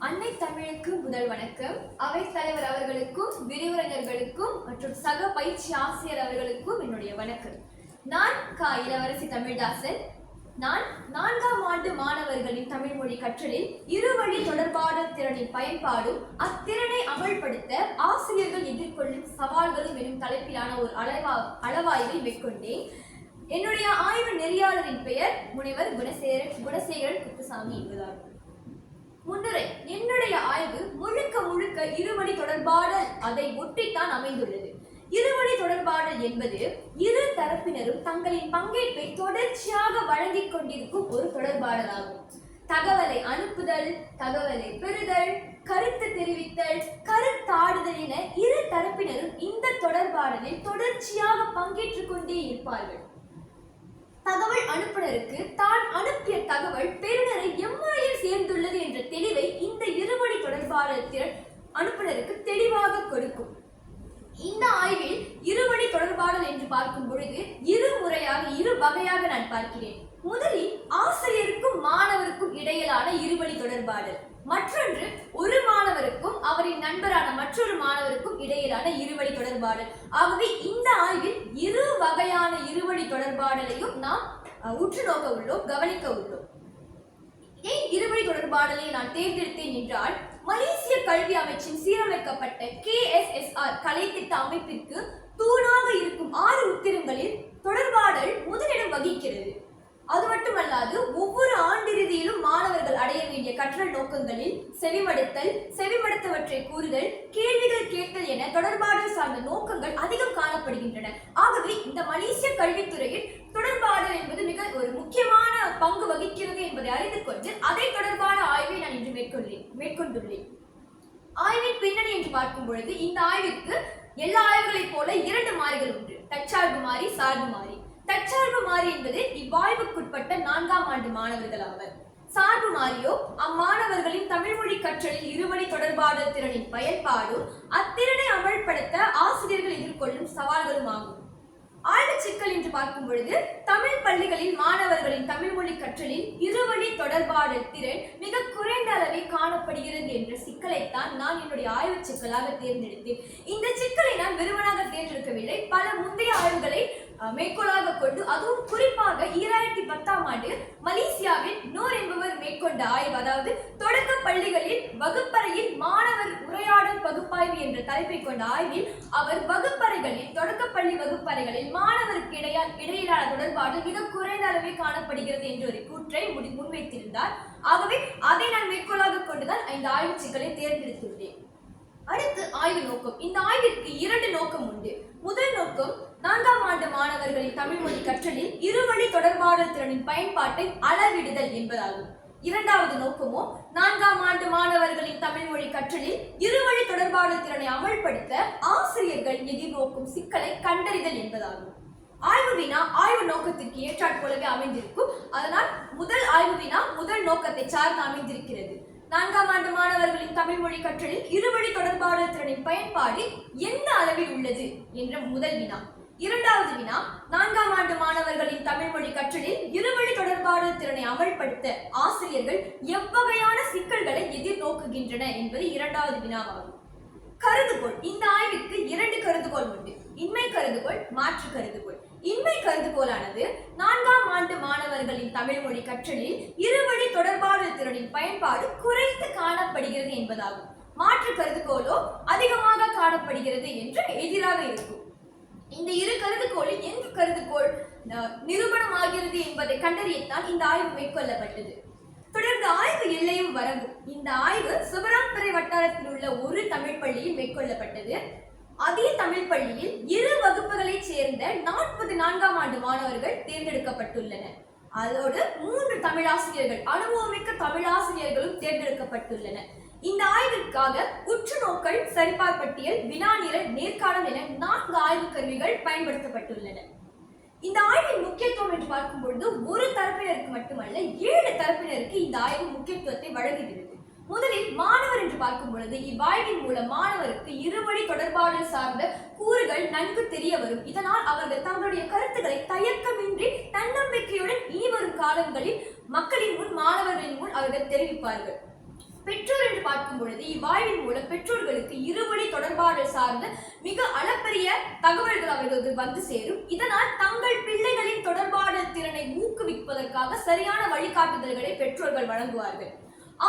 அன்னை தமிழுக்கு முதல் வணக்கம். அவைத் தலைவர் அவர்களுக்கும் விரிவுரைஞர்களுக்கும் மற்றும் சக பயிற்சி ஆசிரியர் அவர்களுக்கும் என்னுடைய வணக்கம். நான் இளவரசி தமிழ்தாசன். நான் 4ஆம் ஆண்டு மாணவர்களின் தமிழ் மொழி கற்றலில் இருவழி தொடர்பாடல் திறனின் பயன்பாடும் அத்திறனை அமல்படுத்த ஆசிரியர்கள் எதிர்கொள்ளும் சவால்களும் எனும் தலைப்பிலான ஒரு அளவாய்வை மேற்கொண்டேன். என்னுடைய ஆய்வு நெறியாளரின் பெயர் முனைவர் குணசேகரன் குப்புசாமி என்பதாகும். முன்னுரை: என்னுடைய ஆய்வு முழுக்க இருவழி தொடர்பாடல் அதை ஒட்டித்தான் அமைந்துள்ளது. இருவழி தொடர்பாடல் என்பது இரு தரப்பினரும் தங்களின் பங்கேற்பை தொடர்ச்சியாக வழங்கிக் கொண்டிருக்கும் ஒரு தொடர்பாடலாகும். தகவலை அனுப்புதல், தகவலை பெறுதல், கருத்து தெரிவித்தல், கருத்தாடுதல் என இரு தரப்பினரும் இந்த தொடர்பாடலில் தொடர்ச்சியாக பங்கேற்றுக் கொண்டே இருப்பார்கள். தகவல் அனுப்புனருக்கு தான் அனுப்பிய தகவல் பெறுநரை எம்முறையில் சேர்ந்துள்ளது என்ற தெளிவை இந்த இருவழி தொடர்பாடல் திறன் அனுப்புனருக்கு தெளிவாக கொடுக்கும். இந்த ஆய்வில் இருவழி தொடர்பாடல் என்று பார்க்கும் பொழுது இரு வகையாக நான் பார்க்கிறேன். முதலில் ஆசிரியருக்கும் மாணவருக்கும் இடையிலான இருவழி தொடர்பாடல், மற்றொன்று ஒரு மாணவருக்கும் அவரின் நண்பரான மற்றொரு மாணவருக்கும் இடையிலான இருவழி தொடர்பாடல். ஆகவே இந்த ஆய்வில் இரு வகையான இருவழி தொடர்பாடலையும் நாம் உற்று நோக்க உள்ளோம், கவனிக்க உள்ளோம். ஏன் இருவழி தொடர்பாடலை நான் தேர்ந்தெடுத்தேன் என்றால், மலேசிய கல்வி அமைச்சின் சீரமைக்கப்பட்ட KSSR கலைத்திட்ட அமைப்பிற்கு தூணாக இருக்கும் 6 உத்திரங்களில் தொடர்பாடல் முதலிடம் வகிக்கிறது. அது மட்டுமல்லாது ஒவ்வொரு ஆண்டிறுதியிலும் மாணவர்கள் அடைய வேண்டிய கற்றல் நோக்கங்களில் செவிமடுத்தவற்றை கூறுதல், கேள்விகள் கேட்டல் என தொடர்பாடல் சார்ந்த நோக்கங்கள் அதிகம் காணப்படுகின்றன. ஆகவே இந்த மலேசிய கல்வித்துறையில் தொடர்பாடல் என்பது மிக ஒரு முக்கியமான பங்கு வகிக்கிறது என்பதை அறிந்து கொண்டு அதை தொடர்பான ஆய்வை நான் இன்று மேற்கொண்டுள்ளேன். ஆய்வின் பின்னணி என்று பார்க்கும் பொழுது, இந்த ஆய்விற்கு எல்லா ஆய்வுகளைப் போல 2 மாறிகள் உண்டு: தற்சார்பு மாறி, சார்பு மாறி. தற்சார்பு மாறி என்பது இவ்வாய்வுக்குட்பட்ட 4ஆம் ஆண்டு மாணவர்கள் ஆவர். சார்பு மாறியோ அம்மாணவர்களின் தமிழ் மொழி கற்றலில் இருவழி தொடர்பாடல் திறனின் பயன்பாடும் அத்திறனை அமல்படுத்த ஆசிரியர்கள் எதிர்கொள்ளும் சவால்களும் ஆகும். ஆய்வு சிக்கல் என்று பார்க்கும் பொழுது, தமிழ் பள்ளிகளில் மாணவர்களின் தமிழ் மொழி கற்றலில் இருவழி தொடர்பாடல் திறன் மிக குறைந்த அளவே காணப்படுகிறது என்ற சிக்கலைத்தான் நான் என்னுடைய ஆய்வு சிக்கலாக தேர்ந்தெடுத்தேன். இந்த சிக்கலை நான் வெறுமனாக தேர்ந்தெடுக்கவில்லை. பல முந்தைய ஆய்வுகளை மேற்கோளாக கொண்டு, அதுவும் குறிப்பாக 2010ஆம் ஆண்டு மலேசியாவில் நூர் என்பவர் மேற்கொண்ட ஆய்வு, அதாவது தொடக்க பள்ளிகளில் வகுப்பறையில் மாணவர் உரையாடல் பகுப்பாய்வு என்ற தலைப்பை கொண்ட ஆய்வில் அவர் தொடக்கப்பள்ளி வகுப்பறைகளில் மாணவருக்கு இடையிலான தொடர்பாடு மிக குறைந்த அளவே காணப்படுகிறது என்ற ஒரு கூற்றை முன்வைத்திருந்தார். ஆகவே அதை நான் மேற்கோளாக கொண்டுதான் இந்த ஆய்வு சிக்கலை தேர்ந்தெடுத்துள்ளேன். அடுத்து ஆய்வு நோக்கம். இந்த ஆய்விற்கு 2 நோக்கம் உண்டு. முதல் நோக்கம் 4ஆம் ஆண்டு மாணவர்களின் தமிழ் மொழி கற்றலில் இருவழி தொடர்பாடல் திறனின் பயன்பாட்டை அளவிடுதல் என்பதாகும். இரண்டாவது நோக்கமோ 4ஆம் ஆண்டு மாணவர்களின் தமிழ் மொழி கற்றலில் இருவழி தொடர்பாடல் திறனை அமல்படுத்த ஆசிரியர்கள் எதிர்நோக்கும் சிக்கலை கண்டறிதல் என்பதாகும். ஆய்வு வினா ஆய்வு நோக்கத்திற்கு ஏற்றாற் போலவே அமைந்திருக்கும். அதனால் முதல் ஆய்வு வினா முதல் நோக்கத்தை சார்ந்து அமைந்திருக்கிறது. 4ஆம் ஆண்டு மாணவர்களின் தமிழ் மொழி கற்றலில் இருவழி தொடர்பாடல் திறனின் பயன்பாடு எந்த அளவில் உள்ளது என்ற முதல் வினா. இரண்டாவது வினா, 4ஆம் ஆண்டு மாணவர்களின் தமிழ் மொழி கற்றலில் இருவழி தொடர்பாடல் திறனை அமல்படுத்த ஆசிரியர்கள் எவ்வகையான சிக்கல்களை எதிர்நோக்குகின்றன என்பது இரண்டாவது வினாவாகும். கருதுகோள். இந்த ஆய்விற்கு 2 கருதுகோள் உண்டு: இன்மை கருதுகோள், மாற்று கருதுகோள். இன்மை கருதுகோளானது 4ஆம் ஆண்டு மாணவர்களின் தமிழ் மொழி கற்றலில் இருவழி தொடர்பாடல் திறனின் பயன்பாடு குறைந்து காணப்படுகிறது என்பதாகும். மாற்று கருதுகோளோ அதிகமாக காணப்படுகிறது என்று எதிராக இருக்கும். இந்த 2 கருதுகோளில் எந்த கருதுகோள் நிரூபணமாகிறது என்பதை கண்டறியத்தான் இந்த ஆய்வு மேற்கொள்ளப்பட்டது. தொடர்ந்து ஆய்வு எல்லையும் வரம்பும். இந்த ஆய்வு சுபராம்பரை வட்டாரத்தில் உள்ள ஒரு தமிழ் பள்ளியில் மேற்கொள்ளப்பட்டது. அதே தமிழ் பள்ளியில் 2 வகுப்புகளைச் சேர்ந்த 44ஆம் ஆண்டு மாணவர்கள் தேர்ந்தெடுக்கப்பட்டுள்ளனர். அதோடு 3 தமிழாசிரியர்கள், அனுபவமிக்க தமிழாசிரியர்களும் தேர்ந்தெடுக்கப்பட்டுள்ளனர். இந்த ஆய்விற்காக உற்றுநோக்கல், சரிபார்பட்டியல், வினாநிரல், நேர்காணல் என 4 ஆய்வு கருவிகள் பயன்படுத்தப்பட்டுள்ளன. இந்த ஆய்வின் முக்கியத்துவம் என்று பார்க்கும்பொழுது, ஒரு தரப்பினருக்கு மட்டுமல்ல 7 தரப்பினருக்கு இந்த ஆய்வு முக்கியத்துவத்தை வழங்குகிறது. முதலில் மாணவர் என்று பார்க்கும் பொழுது, இவ்வாய்வின் மூலம் மாணவருக்கு இருவழி தொடர்பாடல் சார்ந்த கூறுகள் நன்கு தெரிய வரும். இதனால் அவர்கள் தங்களுடைய கருத்துக்களை தயக்கமின்றி தன்னம்பிக்கையுடன் இனி வரும் காலங்களில் மக்களின் முன், மாணவர்களின் முன் அவர்கள் தெரிவிப்பார்கள். பெற்றோர் என்று பார்க்கும் பொழுது இவ்வாய்வின் மூலம் பெற்றோர்களுக்கு இருவழி தொடர்பாடல் சார்ந்த மிக அளப்பரிய தகவல்கள் அவர்களுக்கு வந்து சேரும். இதனால் தங்கள் பிள்ளைகளின் தொடர்பாடல் திறனை ஊக்குவிப்பதற்காக சரியான வழிகாட்டுதல்களை பெற்றோர்கள் வழங்குவார்கள்.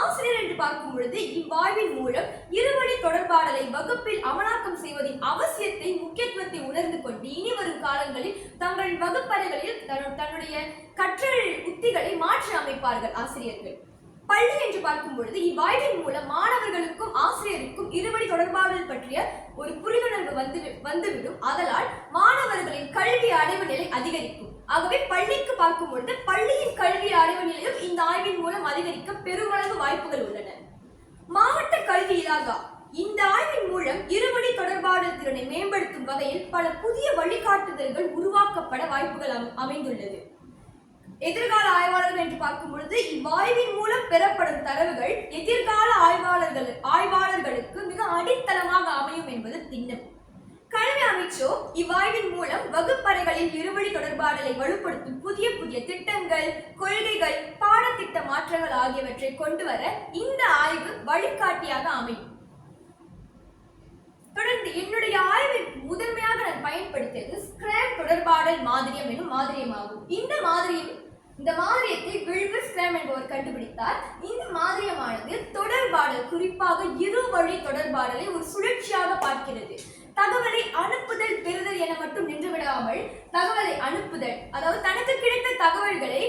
ஆசிரியர் என்று பார்க்கும் பொழுது இவ்வாய்வின் மூலம் இருவழி தொடர்பாடலை வகுப்பில் அமலாக்கம் செய்வதின் அவசியத்தை முக்கியத்துவத்தை உணர்ந்து கொண்டு இனி வரும் காலங்களில் தங்கள் வகுப்பறைகளில் தன்னுடைய கற்றல் உத்திகளை மாற்றி அமைப்பார்கள் ஆசிரியர்கள். பள்ளி என்று பார்க்கும் பொழுது இவ்வாய்வின் மூலம் மாணவர்களுக்கும் ஆசிரியருக்கும் இருவழி தொடர்பாடல் பற்றிய ஒரு புரிந்துணர்வு வந்துவிடும். அதனால் மாணவர்களின் கல்வி அடைவு நிலை அதிகரிக்கும். ஆகவே பள்ளிக்கு பார்க்கும் பொழுது பள்ளியின் கல்வி அடைவு நிலையும் இந்த ஆய்வின் மூலம் அதிகரிக்க பெருமளவு வாய்ப்புகள் உள்ளன. மாவட்ட கல்வி இலாகா இந்த ஆய்வின் மூலம் இருவழி தொடர்பாடல் திறனை மேம்படுத்தும் வகையில் பல புதிய வழிகாட்டுதல்கள் உருவாக்கப்பட வாய்ப்புகள் அமைந்துள்ளது. எதிர்கால ஆய்வாளர்கள் என்று பார்க்கும் பொழுது இவ்வாய்வின் மூலம் பெறப்படும் தரவுகள் எதிர்கால ஆய்வாளர்களுக்கு மிக அடித்தளமாக அமையும் என்பது திண்ணம். கல்வி அமைச்சோ இவ்வாய்வின் மூலம் வகுப்பறைகளில் இருவழி தொடர்பாடலை வலுப்படுத்தும் புதிய புதிய திட்டங்கள், கொள்கைகள், பாடத்திட்ட மாற்றங்கள் ஆகியவற்றை கொண்டு வர இந்த ஆய்வு வழிகாட்டியாக அமையும். தொடர்ந்து என்னுடைய ஆய்வில் முதன்மையாக நான் பயன்படுத்தியது ஸ்கிராம் தொடர்பாடல் மாதிரியம் எனும் மாதிரியமாகும். இந்த மாதிரியத்தை வில்பர் ஸ்கிராம் என்பவர் கண்டுபிடித்தார். இந்த மாதிரியமானது தொடர்பாடல், குறிப்பாக இருவழி தொடர்பாடலை ஒரு சுழற்சியாக பார்க்கிறது. தகவலை அனுப்புதல், பெறுதல் என மட்டும் நின்றுவிடாமல் தகவலை அனுப்புதல், அதாவது தனக்கு கிடைத்த தகவல்களை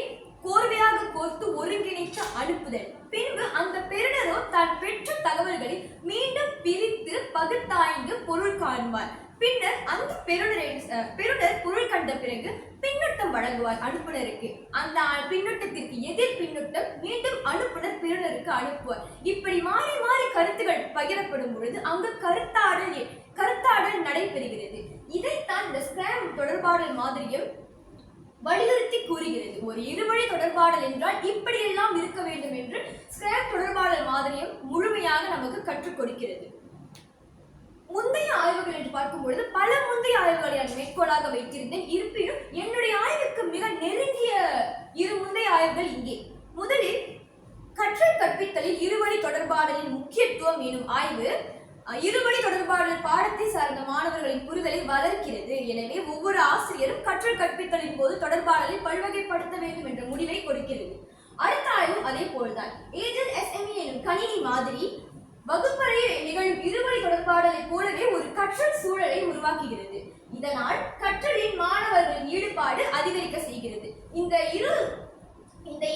கோர்வையாக கோர்த்து ஒருங்கிணைத்து அனுப்புதல். பின்பு அந்த பெறுநரோ தான் பெற்ற தகவல்களை மீண்டும் பிரித்து பகுத்தாய்ந்து பொருள் காண்பார். பின்னர் அந்த பெறுநர் பொருள் கண்ட பிறகு பின்னூட்டம் வழங்குவார் அனுப்புனருக்கு. அந்த பின்னூட்டத்திற்கு எதிர் பின்னூட்டம் மீண்டும் அனுப்புனர் பெறுநருக்கு அனுப்புவார். இப்படி மாறி மாறி கருத்துகள் பகிரப்படும் பொழுது அங்கு கருத்தாடல் நடைபெறுகிறது. இதைத்தான் இந்த ஸ்கிராம் தொடர்பாடல் மாதிரியம் வலியுறுத்தி கூறுகிறது. ஒரு இருவழி தொடர்பாடல் என்றால் இப்படியெல்லாம் இருக்க வேண்டும் என்று ஸ்கிராம் தொடர்பாடல் மாதிரியம் முழுமையாக நமக்கு கற்றுக் கொடுக்கிறது. முந்தைய ஆய்வுகள் என்று பார்க்கும் பொழுது பல முந்தைய ஆய்வுகளை நான் மேற்கோளாக வைத்திருந்தேன். இருப்பினும் என்னுடைய ஆய்வுக்கு மிக நெருங்கிய இரு முந்தைய ஆய்வுகள் இங்கே. முதலில் கற்றல் கற்பித்தலில் இருவழி தொடர்பாடலின் முக்கியத்துவம் எனும் ஆய்வு இருவழி தொடர்பாடல் பாடத்தை சார்ந்த மாணவர்களின் புரிதலை வளர்க்கிறது. எனவே ஒவ்வொரு ஆசிரியரும் கற்றல் கற்பித்தலின் போது தொடர்பாடலை பல்வகைப்படுத்த வேண்டும் என்ற முடிவை கொடுக்கிறது. அடுத்த ஆய்வு அதே போல்தான். ஏஜெல் SME எனும் கணினி மாதிரி வகுப்பறையில் நிகழும் இருவழி தொடர்பாடலை போலவே ஒரு கற்றல் சூழலை உருவாக்குகிறது. இதனால் கற்றலின் மாணவர்களின் ஈடுபாடு அதிகரிக்க செய்கிறது. இந்த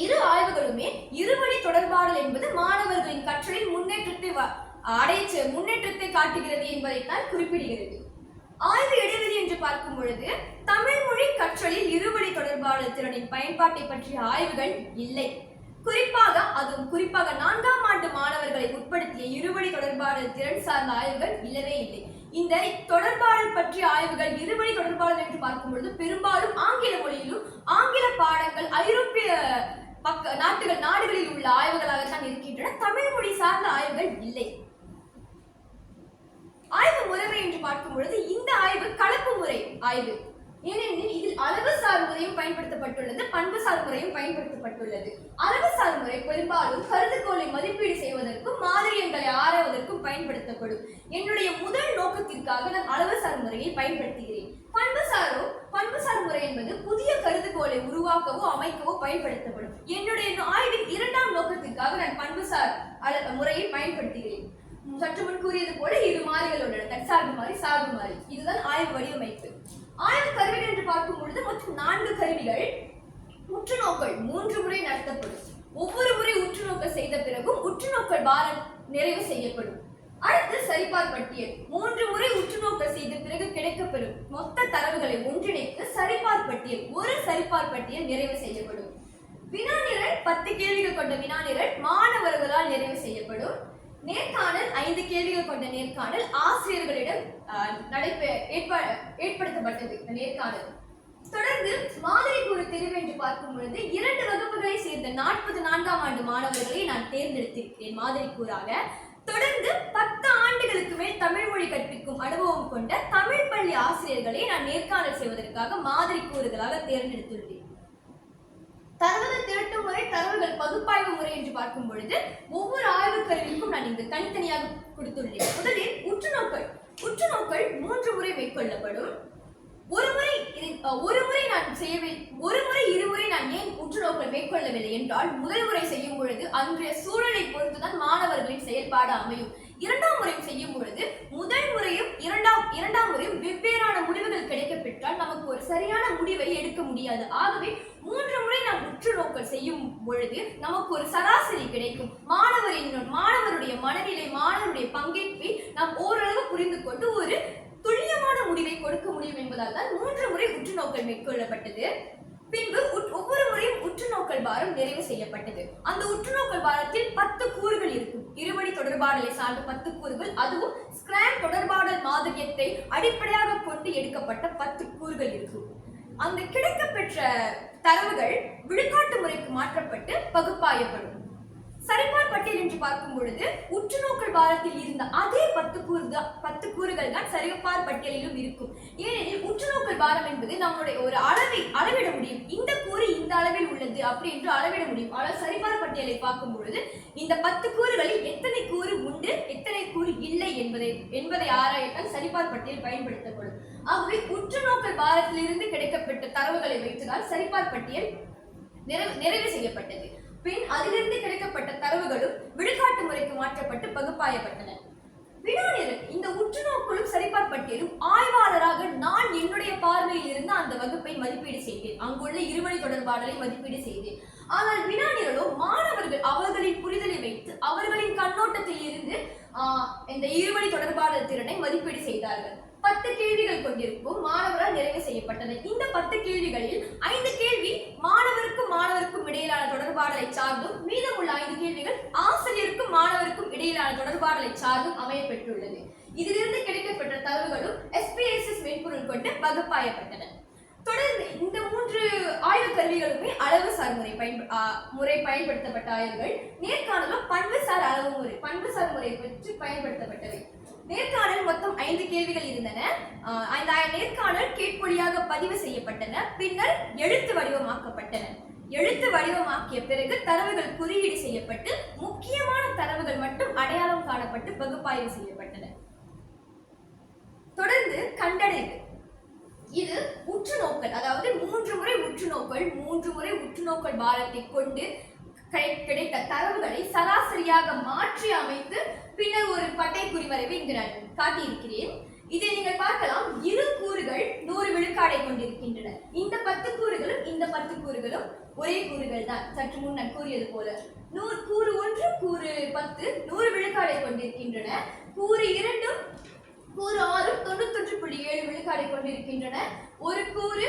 இரு ஆய்வுகளுமே இருவழி தொடர்பாடல் என்பது மாணவர்களின் கற்றலின் முன்னேற்றத்தை காட்டுகிறது என்பதைத்தான் குறிப்பிடுகிறது. ஆய்வு இடைவெளி என்று பார்க்கும் பொழுது தமிழ் மொழி கற்றலில் இருவழி தொடர்பாடல் திறனின் பயன்பாட்டை பற்றிய ஆய்வுகள் இல்லை. குறிப்பாக 4ஆம் ஆண்டு மாணவர்களை உட்படுத்திய இருவழி தொடர்பாடல் திறன் சார்ந்த ஆய்வுகள் இல்லவே இல்லை. இந்த தொடர்பாடல் பற்றிய ஆய்வுகள் இருவழி தொடர்பாடல் என்று பார்க்கும் பொழுது பெரும்பாலும் ஆங்கில மொழியிலும் ஆங்கில பாடங்கள் ஐரோப்பிய நாடுகளில் உள்ள ஆய்வுகளாகத்தான் இருக்கின்றன. தமிழ் மொழி சார்ந்த ஆய்வுகள் இல்லை. ஆய்வு முறைமை என்று பார்க்கும் பொழுது இந்த ஆய்வு கலப்பு முறை ஆய்வு. ஏனெனில் இதில் அளவுசார் முறையும் பயன்படுத்தப்பட்டுள்ளது, பண்புசார் முறையும் பயன்படுத்தப்பட்டுள்ளது. அளவுசார் முறை பெரும்பாலும் கருதுகோளை மதிப்பீடு செய்வதற்கும் மாதிரியங்களை ஆராய்வதற்கும் பயன்படுத்தப்படும். என்னுடைய முதல் நோக்கத்திற்காக நான் அளவுசார் முறையை பயன்படுத்துகிறேன். பண்புசார் முறை என்பது புதிய கருதுகோளை உருவாக்கவோ அமைக்கவோ பயன்படுத்தப்படும். என்னுடைய ஆய்வின் 2ஆம் நோக்கத்திற்காக நான் பண்புசார் முறையை பயன்படுத்துகிறேன். சற்று முன் கூறியது போல இரு மாறிகள் உள்ளன, தற்சார்பு மாறி, சார்பு மாறி. இதுதான் ஆய்வு வடிவமைப்பு. ஆய்வு கருவிகள் என்று பார்க்கும் பொழுது மொத்தம் 4 கருவிகள். உற்றுநோக்கல் 3 முறை நடத்தப்படும். ஒவ்வொரு முறை உற்றுநோக்கல் செய்த பிறகும் உற்றுநோக்கல் பாரம் நிறைவு செய்யப்படும். அடுத்து சரிபார் பட்டியல். 3 முறை உற்றுநோக்கல் செய்த பிறகு கிடைக்கப்பெறும் மொத்த தரவுகளை ஒன்றிணைத்து சரிபார் பட்டியல், ஒரு சரிபார் பட்டியல் நிறைவு செய்யப்படும். வினாநிரல் 10 கேள்விகள் கொண்ட வினாநிரல் மாணவர்களால் நிறைவு செய்யப்படும். நேர்காணல் 5 கேள்விகள் கொண்ட நேர்காணல் ஆசிரியர்களிடம் ஏற்படுத்தப்பட்டது நேர்காணல். தொடர்ந்து மாதிரி கூறு தெரிவு என்று பார்க்கும் பொழுது 2 வகுப்புகளை சேர்ந்த 44ஆம் ஆண்டு மாணவர்களை நான் தேர்ந்தெடுத்திருக்கிறேன் மாதிரி கூறாக. தொடர்ந்து 10 ஆண்டுகளுக்கு மேல் தமிழ் மொழி கற்பிக்கும் அனுபவம் கொண்ட தமிழ் பள்ளி ஆசிரியர்களை நான் நேர்காணல் செய்வதற்காக மாதிரி கூறுகளாக தேர்ந்தெடுத்துள்ளேன். தரவுகள் திரட்டும் முறை, தரவுகள் பகுப்பாய்வு முறை என்று பார்க்கும் பொழுது ஒவ்வொரு ஆய்வு கருவிக்கும் நான் இங்கு தனித்தனியாக கொடுத்துள்ளேன். முதலில் உற்றுநோக்கல். உற்றுநோக்கல் 3 முறை மேற்கொள்ளப்படும். ஒரு முறை இருமுறை நான் ஏன் உற்றுநோக்கல் மேற்கொள்ளவில்லை என்றால், முதல் முறை செய்யும் பொழுது அன்றைய சூழலை பொறுத்துதான் மாணவர்களின் செயல்பாடு அமையும். இரண்டாம் முறை செய்யும் பொழுது முதல் முறையும் இரண்டாம் முறையும் வெவ்வேறான முடிவுகள் கிடைக்கப்பெற்றால் நமக்கு ஒரு சரியான முடிவை எடுக்க முடியாது. ஆகவே 3 முறை நாம் உற்றுநோக்கல் செய்யும் பொழுது நமக்கு ஒரு சராசரி கிடைக்கும். மாணவருடைய மனநிலை, மாணவருடைய பங்கேற்பை நாம் ஓரளவு புரிந்து கொண்டு ஒரு துல்லியமான முடிவை கொடுக்க முடியும் என்பதால் தான் 3 முறை உற்றுநோக்கல் மேற்கொள்ளப்பட்டது. பின்பு ஒவ்வொரு முறையும் உற்றுநோக்கல் பாரம் நிறைவு செய்யப்பட்டது. அந்த உற்றுநோக்கல் பாரத்தில் 10 கூறுகள் இருக்கும். இருவழி தொடர்பாடலை சார்ந்த 10 கூறுகள், அதுவும் ஸ்கிராம் தொடர்பாடல் மாதிரியத்தை அடிப்படையாக கொண்டு எடுக்கப்பட்ட 10 கூறுகள் இருக்கும். அந்த கிடைக்கப்பெற்ற தரவுகள் விழுக்காட்டு முறைக்கு மாற்றப்பட்டு பகுப்பாயப்படும். சரிபார் பட்டியல் என்று பார்க்கும் பொழுது உற்றுநோக்கல் பாரத்தில் இருந்த அதே 10 கூறுகள் தான் சரிபார் பட்டியலிலும் இருக்கும். ஏனெனில் உற்றுநோக்கல் பாரம் என்பது நம்மளுடைய ஒரு அளவிட முடியும். இந்த கூறு இந்த அளவில் உள்ளது அப்படி என்று அளவிட முடியும். ஆனால் சரிபார் பட்டியலை பார்க்கும் பொழுது இந்த 10 கூறுகளில் எத்தனை கூறு உண்டு, எத்தனை கூறு இல்லை என்பதை ஆராயத்தான் சரிபார் பட்டியல் பயன்படுத்தப்படும். ஆகவே உற்றுநோக்கல் பாரத்திலிருந்து கிடைக்கப்பட்ட தரவுகளை வைத்துதான் சரிபார் பட்டியல் நிறைவு செய்யப்பட்டது. பின் அதிலிருந்து கிடைக்கப்பட்ட தரவுகளும் விழுக்காட்டு முறைக்கு மாற்றப்பட்டு பகுப்பாயப்பட்டன. வினாநிரல். இந்த உற்றுநோக்கலும் சரிபார் பட்டியலும் ஆய்வாளராக நான் என்னுடைய பார்வையில் இருந்து அந்த வகுப்பை மதிப்பீடு செய்தேன். அங்குள்ள இருவழி தொடர்பாடலை மதிப்பீடு செய்தேன். ஆனால் வினாநிரலோ மாணவர்கள் அவர்களின் புரிதலை வைத்து அவர்களின் கண்ணோட்டத்தில் இருந்து இந்த இருவழி தொடர்பாடல் திறனை மதிப்பீடு செய்தார்கள். 10 கேள்விகள் கொண்டிருக்கும். மாணவரால் நிறைவு செய்யப்பட்டது. இந்த 10 கேள்விகளில் 5 கேள்வி மாணவருக்கும் இடையிலான தொடர்பாடலை சார்ந்தும், மீதமுள்ள 5 கேள்விகள் ஆசிரியருக்கும் மாணவருக்கும் இடையிலான தொடர்பாடலை சார்ந்தும் அமையப்பெற்றுள்ளது. இதிலிருந்து கிடைக்கப்பட்ட தரவுகளும் SPSS மென்பொருள் கொண்டு பகுப்பாயப்பட்டன. தொடர்ந்து இந்த 3 ஆய்வு கருவிகளுமே அளவுசார் முறை பயன்படுத்தப்பட்ட ஆய்வுகள். நேர்காணலும் பண்புசார் முறை பற்றி பயன்படுத்தப்பட்டவை. நேர்காணல் மொத்தம் 5 கேள்விகள் இருந்தன. அந்த நேர்காணல் கேட்பொழியாக பதிவு செய்யப்பட்டன. பின்னர் எழுத்து வடிவமாக்கப்பட்டன. எழுத்து வடிவமாக்கிய பிறகு தரவுகள் குறியீடு செய்யப்பட்டு முக்கியமான தரவுகள் மட்டும் அடையாளம் காணப்பட்டு பகுப்பாய்வு செய்யப்பட்டன. தொடர்ந்து கண்டடைவு. இது உற்றுநோக்கல், அதாவது 3 முறை உற்றுநோக்கல் பாரத்தை கொண்டு கிடைத்த தரவுகளை சராசரியாக மாற்றி அமைத்து பின்னர் ஒரு பட்டை குறிவரைவை இங்கு நான் காட்டியிருக்கிறேன். இதை நீங்கள் பார்க்கலாம். 2 கூறுகள் 100 விழுக்காடை கொண்டிருக்கின்றன. இந்த 10 கூறுகளும் இந்த 10 கூறுகளும் ஒரே கூறுகள் தான். சற்று முன் நான் கூறியது போல கூறு 1 கூறு 10 100 விழுக்காடை கொண்டிருக்கின்றன. கூறு 2 கூறு 6 91.7 விழுக்காடை கொண்டிருக்கின்றன. ஒரு கூறு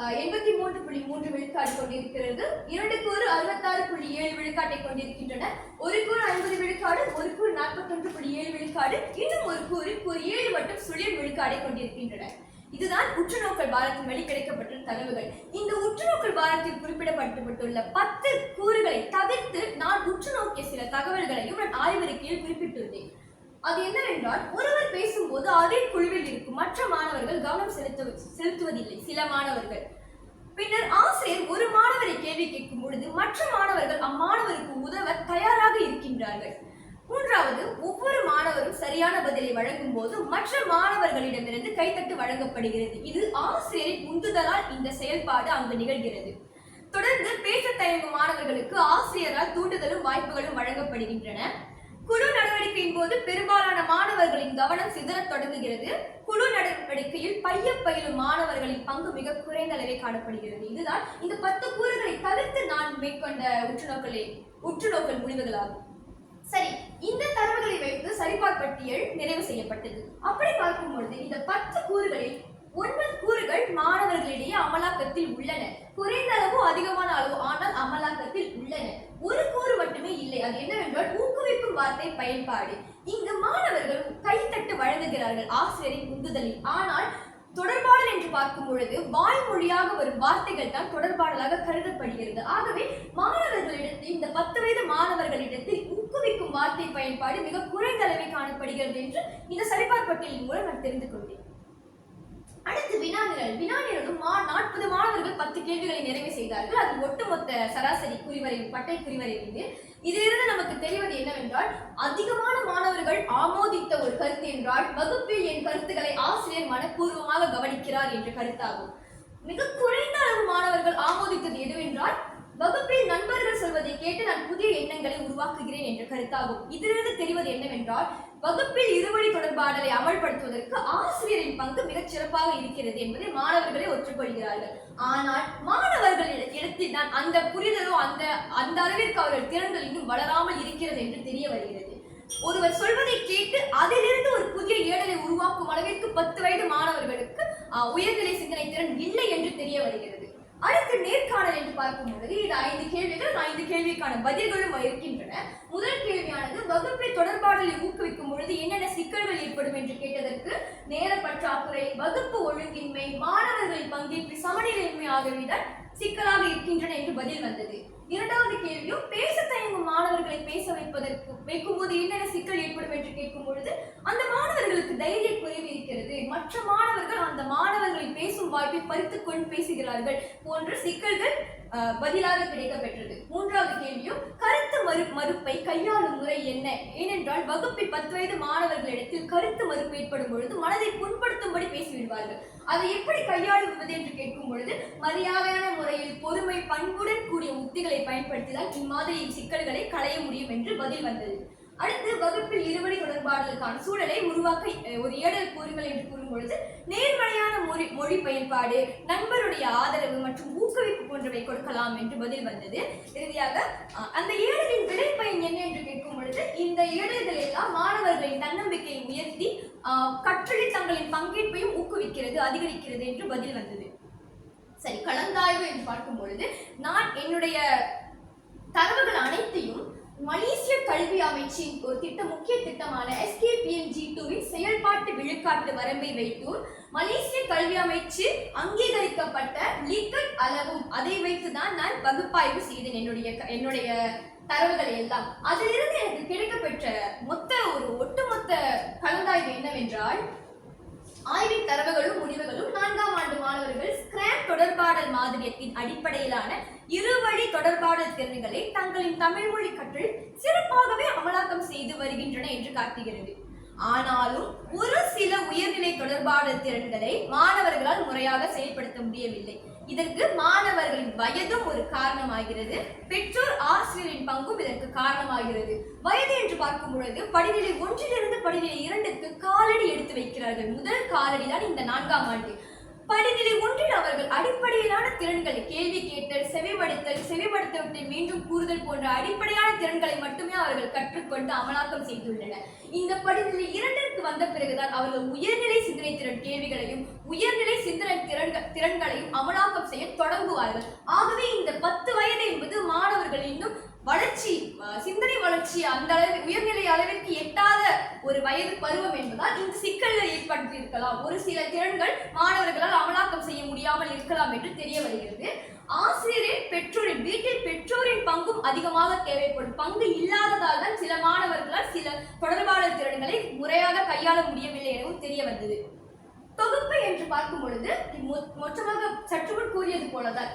83.3 விழுக்காடு கொண்டிருக்கிறது. 2 கூறு 66.7 விழுக்காட்டை கொண்டிருக்கின்றன. ஒரு கூறு 50 விழுக்காடு, ஒரு கூறு 41.7 விழுக்காடு, இன்னும் ஒரு கூறு 7 மட்டும் சுழியம் விழுக்காடை கொண்டிருக்கின்றன. இதுதான் உற்றுநோக்கல் பாரத்தின் வழி கிடைக்கப்பட்ட தரவுகள். இந்த உற்றுநோக்கல் பாரத்தில் குறிப்பிடப்பட்டுள்ள 10 கூறுகளை தவிர்த்து நான் உற்றுநோக்கிய சில தகவல்களையும் நான் ஆய்வறிக்கையில் குறிப்பிட்டுள்ளேன். அது என்னவென்றால், ஒருவர் பேசும்போது அதே குழுவில் இருக்கும் மற்ற மாணவர்கள் கவனம் செலுத்துவதில்லை. சில மாணவர்கள். பின்னர் ஆசிரியர் ஒரு மாணவரை கேள்வி கேட்கும் பொழுது மற்ற மாணவர்கள் அம்மாணவருக்கு உதவ தயாராக இருக்கின்றார்கள். 3வது, ஒவ்வொரு மாணவரும் சரியான பதிலை வழங்கும் போது மற்ற மாணவர்களிடமிருந்து கைத்தட்டு வழங்கப்படுகிறது. இது ஆசிரியரின் உந்துதலால் இந்த செயல்பாடு அங்கு நிகழ்கிறது. தொடர்ந்து பேச தயங்கும் மாணவர்களுக்கு ஆசிரியரால் தூண்டுதலும் வாய்ப்புகளும் வழங்கப்படுகின்றன. குழு நடவடிக்கையின் போது பெரும்பாலான மாணவர்களின் கவனம் சிதறத் தொடங்குகிறது. குழு நடவடிக்கையில் பயிலும் மாணவர்களின் பங்கு மிக குறைந்த அளவே காணப்படுகிறது. இதுதான் இந்த 10 கூறுகளை தவிர்த்து நான் மேற்கொண்ட உற்றுநோக்கல் முடிவுகளாகும். சரி, இந்த தரவுகளை வைத்து சரிபார் பட்டியல் நிறைவு செய்யப்பட்டது. அப்படி பார்க்கும் பொழுது இந்த 10 கூறுகளில் 9 கூறுகள் மாணவர்களிடையே அமலாக்கத்தில் உள்ளன. குறைந்த அளவோ அதிகமான அளவோ ஆனால் அமலாக்கத்தில் உள்ளன. ஒரு கூறு மட்டுமே இல்லை. அது என்னவென்றால் ஊக்குவிக்கும் வார்த்தை பயன்பாடு. இங்கு மாணவர்கள் கைத்தட்டு வழங்குகிறார்கள் ஆசிரியரின் உந்துதலில். ஆனால் தொடர்பாடல் என்று பார்க்கும் பொழுது வாய்மொழியாக வரும் வார்த்தைகள் தான் தொடர்பாடலாக கருதப்படுகிறது. ஆகவே மாணவர்களிடத்தில் இந்த 10 வயது மாணவர்களிடத்தில் ஊக்குவிக்கும் வார்த்தை பயன்பாடு மிக குறைந்த அளவே காணப்படுகிறது என்று இந்த சரிபார் பட்டியலின் மூலம் நான் தெரிந்து கொண்டேன். அடுத்து வினாநிரலும் 40 மாணவர்கள் 10 கேள்விகளை நிறைவு செய்தார்கள். அது ஒட்டுமொத்த சராசரி குறிவரை பட்டை குறிவரையிலிருந்து இதிலிருந்து நமக்கு தெரிவது என்னவென்றால், அதிகமான மாணவர்கள் ஆமோதித்த ஒரு கருத்து என்றால் வகுப்பில் என் கருத்துக்களை ஆசிரியர் மனப்பூர்வமாக கவனிக்கிறார் என்ற கருத்தாகும். மிக குறைந்த அளவு மாணவர்கள் ஆமோதித்தது எதுவென்றால், வகுப்பில் நண்பர்கள் சொல்வதை கேட்டு நான் புதிய எண்ணங்களை உருவாக்குகிறேன் என்ற கருத்தாகும். இதிலிருந்து தெரிவது என்னவென்றால், வகுப்பில் இருவழி தொடர்பாடலை அமல்படுத்துவதற்கு ஆசிரியரின் பங்கு மிகச் சிறப்பாக இருக்கிறது என்பதை மாணவர்களே ஒற்றுக்கொள்கிறார்கள். ஆனால் மாணவர்களிடத்தில் தான் அந்த புரிதலோ அந்த அளவிற்கு அவர்கள் திறன்கள் இன்னும் வளராமல் இருக்கிறது என்று தெரிய வருகிறது. ஒருவர் சொல்வதை கேட்டு அதிலிருந்து ஒரு புதிய ஏடலை உருவாக்கும் அளவிற்கு 10 வயது மாணவர்களுக்கு உயர்நிலை சிந்தனை திறன் இல்லை என்று தெரிய வருகிறது. அடுத்து நேர்காணல் என்று பார்க்கும்போது இது 5 கேள்விகள், 5 கேள்விக்கான பதில்களும் இருக்கின்றன. முதல் கேள்வியானது, வகுப்பில் தொடர்பாடலை ஊக்குவிக்கும் பொழுது என்னென்ன சிக்கல்கள் ஏற்படும் என்று கேட்டதற்கு நேர பற்றாக்குறை, வகுப்பு ஒழுங்கின்மை, மாணவர்களின் பங்கேற்பு சமநிலையின்மை ஆகியவைதான் சிக்கலாக இருக்கின்றன என்று பதில் வந்தது. இரண்டாவது கேள்வியும், பேச தயங்கும் மாணவர்களை பேச வைக்கும் போது என்னென்ன சிக்கல் ஏற்படும் என்று கேட்கும் பொழுது அந்த மாணவர்களுக்கு தைரிய குறைவு இருக்கிறது, மற்ற மாணவர்கள் அந்த மாணவர்களின் பேசும் வாய்ப்பை பறித்துக் கொண்டு பேசுகிறார்கள் போன்ற சிக்கல்கள் பதிலாக கிடைக்கப்பெற்றது. மூன்றாவது கேள்வியும், கருத்து மறுப்பை கையாளும் முறை என்ன? ஏனென்றால் வகுப்பில் 10 வயது மாணவர்களிடத்தில் கருத்து மறுப்பு ஏற்படும் பொழுது மனதை புண்படுத்தும்படி பேசிவிடுவார்கள். அதை எப்படி கையாளுவது என்று கேட்கும் பொழுது மரியாதையான முறையில் பொறுமை பண்புடன் கூடிய உத்திகளை பயன்படுத்தினால் இம்மாதிரி சிக்கல்களை களைய முடியும் என்று பதில் வந்தது. அடுத்து, வகுப்பில் இருவழி தொடர்பாடலுக்கான சூழலை உருவாக்க ஒரு ஏடல் கூறுகள் என்று கூறும் பொழுது நேர்மறையான மொழி பயன்பாடு, நண்பருடைய ஆதரவு மற்றும் ஊக்குவிப்பு போன்றவை கொடுக்கலாம் என்று பதில் வந்தது. இறுதியாக அந்த ஏடலின் விடை பயன் என்ன என்று கேட்கும் பொழுது இந்த ஏடல்கள் எல்லாம் மாணவர்களின் தன்னம்பிக்கையை உயர்த்தி கற்றலில் தங்களின் பங்கேற்பையும் ஊக்குவிக்கிறது, அதிகரிக்கிறது என்று பதில் வந்தது. சரி, கலந்தாய்வு என்று பார்க்கும் பொழுது நான் என்னுடைய தரவுகள் அனைத்தையும் மலேசிய கல்வி அமைச்சின் ஒரு முக்கிய திட்டமான SKPMG2வின் செயல்பாட்டு விழுக்காட்டு வரம்பை வைத்து மலேசிய கல்வி அமைச்சு அங்கீகரிக்கப்பட்ட லிக்கட் அளவும் அதை வைத்துதான் நான் பகுப்பாய்வு செய்தேன் என்னுடைய தரவுகளை எல்லாம். அதிலிருந்து எனக்கு கிடைக்கப்பெற்ற ஒட்டுமொத்த கலந்தாய்வு என்னவென்றால், ஆய்வின் தரவுகளும் முடிவுகளும் 4ஆம் ஆண்டு மாணவர்கள் ஸ்கிராப் தொடர்பாடல் மாதிரியத்தின் அடிப்படையிலான இருவழி தொடர்பாடல் திறன்களை தங்களின் தமிழ் மொழி கற்றல் சிறப்பாகவே அமலாக்கம் செய்து வருகின்றன என்று காட்டுகிறது. ஆனாலும் ஒரு சில உயர்நிலை தொடர்பாடல் திறன்களை மாணவர்களால் முறையாக செயல்படுத்த முடியவில்லை. இதற்கு மாணவர்களின் வயதும் ஒரு காரணமாகிறது, பெற்றோர் ஆசிரியரின் பங்கும் இதற்கு காரணமாகிறது. வயது என்று பார்க்கும் பொழுது படிநிலை 1லிருந்து படிநிலை 2க்கு காலடி எடுத்து வைக்கிறார்கள். முதல் காலடிதான் இந்த 4ஆம் ஆண்டு. படிநிலை 1ல் அவர்கள் அடிப்படையிலான திறன்களை, கேள்வி கேட்டல், செவிமடுத்தல் மீண்டும் கூறுதல் போன்ற அடிப்படையான திறன்களை மட்டுமே அவர்கள் கற்றுக்கொண்டு அமலாக்கம் செய்துள்ளனர். இந்த படிநிலை 2ற்கு வந்த பிறகுதான் அவர்கள் உயர்நிலை சிந்தனை திறன் கேள்விகளையும் உயர்நிலை சிந்தனை திறன்களையும் அமலாக்கம் செய்ய தொடங்குவார்கள். ஆகவே இந்த 10 வயது என்பது மாணவர்கள் இன்னும் சிந்தனை வளர்ச்சி அந்த அளவு உயர்நிலை அளவிற்கு எட்டாத ஒரு வயது பருவம் என்பதால் இந்த சிக்கல்கள் ஏற்பட்டு இருக்கலாம். ஒரு சில திறன்கள் மாணவர்களால் அமலாக்கம் செய்ய முடியாமல் இருக்கலாம் என்று தெரிய வருகிறது. ஆசிரியரின் வீட்டில் பெற்றோரின் பங்கும் அதிகமாக தேவைப்படும். பங்கு இல்லாததால் தான் சில மாணவர்களால் சில தொடர்பாடல் திறன்களை முறையாக கையாள முடியவில்லை எனவும் தெரிய வந்தது. தொகுப்பு என்று பார்க்கும் பொழுது மொத்தமாக சற்றுமுன் கூறியது போலதான்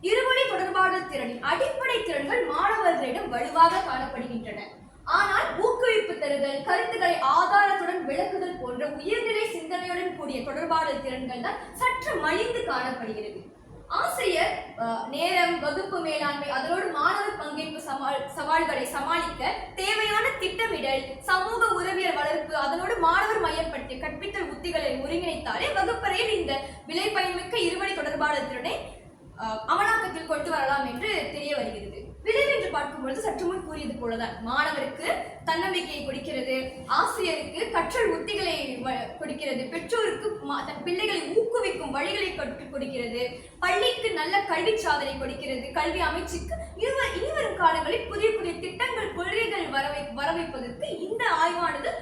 இருவழி தொடர்பாடல் திறனின் அடிப்படை திறன்கள் மாணவர்களிடம் வலுவாக காணப்படுகின்றன. ஆனால் ஊக்குவிப்பு தருதல், கருத்துக்களை ஆதாரத்துடன் விளக்குதல் போன்ற உயர்நிலை சிந்தனையுடன் கூடிய தொடர்பாடல் திறன்கள் தான் சற்று மலிந்து காணப்படுகிறது. ஆசிரியர் நேரம், வகுப்பு மேலாண்மை, அதனோடு மாணவர் பங்கேற்பு சவால்களை சமாளிக்க தேவையான திட்டமிடல், சமூக உறவியல் வளர்ப்பு, அதனோடு மாணவர் மையப்படுத்திய கற்பித்தல் உத்திகளை ஒருங்கிணைத்தாலே வகுப்பறையில் இந்த விலை பயன்மிக்க இருவழி தொடர்பாடல் திறனை அமலாக்கத்தில் கொண்டு வரலாம் என்று தெரிய வருகிறது. விளைவு என்று பார்க்கும்பொழுது சற்று முன் கூறியது போலதான் மாணவருக்கு தன்னம்பிக்கையை கொடுக்கிறது, ஆசிரியருக்கு கற்றல் உத்திகளை கொடுக்கிறது, பெற்றோருக்கு தன் பிள்ளைகளை ஊக்குவிக்கும் வழிகளை கற்றுக் கொடுக்கிறது, பள்ளிக்கு நல்ல கல்வி சாதனை கொடுக்கிறது, கல்வி அமைச்சுக்கு இனிவரும் காலங்களில் புதிய புதிய திட்டங்கள், கொள்கைகள் வரவைப்பதற்கு இந்த ஆய்வானது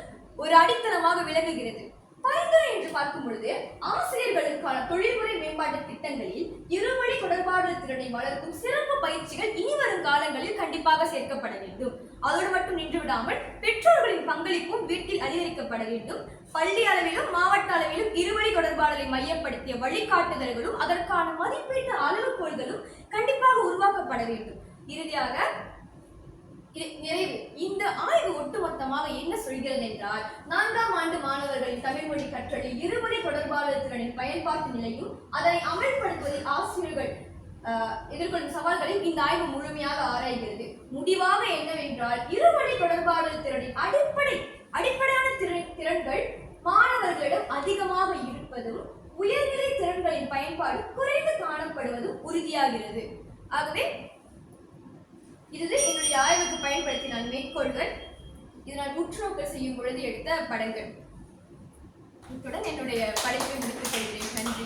ஒரு அடித்தளமாக விளங்குகிறது. பரிந்துரை என்று பார்க்கும் பொழுது ஆசிரியர்களுக்கான தொழில்முறை மேம்பாட்டு திட்டங்களில் இருவழி தொடர்பாடல் திறனை வளர்க்கும் சிறப்பு பயிற்சிகள் இனிவரும் காலங்களில் கண்டிப்பாக சேர்க்கப்பட வேண்டும். அதோடு மட்டும் நின்று விடாமல் பெற்றோர்களின் பங்களிப்பும் வீட்டில் அதிகரிக்க அதிகரிக்கப்பட வேண்டும். பள்ளி அளவிலும் மாவட்ட அளவிலும் இருவழி தொடர்பாடலை மையப்படுத்திய வழிகாட்டுதல்களும் அதற்கான மதிப்பீட்டு அளவுகோல்களும் கண்டிப்பாக உருவாக்கப்பட வேண்டும். இறுதியாக நிறைவு. இந்த ஆய்வு ஒட்டுமொத்தமாக என்ன சொல்கிறது என்றால், 4ஆம் ஆண்டு மாணவர்களின் தமிழ் மொழி கற்றலில் இருவழி தொடர்பாடல் திறனின் பயன்பாட்டு நிலையும் அதனை அமல்படுத்துவதில் ஆசிரியர்கள் எதிர்கொள்ளும் சவால்களையும் இந்த ஆய்வு முழுமையாக ஆராய்கிறது. முடிவாக என்னவென்றால், இருவழி தொடர்பாடல் திறனின் அடிப்படையான திறன்கள் மாணவர்களிடம் அதிகமாக இருப்பதும் உயர்நிலை திறன்களின் பயன்பாடு குறைந்து காணப்படுவதும் உறுதியாகிறது. ஆகவே இது என்னுடைய ஆய்வுக்கு பயன்படுத்தி நான் மேற்கோள்கள், இது நான் உற்றுநோக்கல் செய்யும் பொழுது எடுத்த படங்கள். இத்துடன் என்னுடைய படைப்பை முடித்துக் கொள்கிறேன். நன்றி.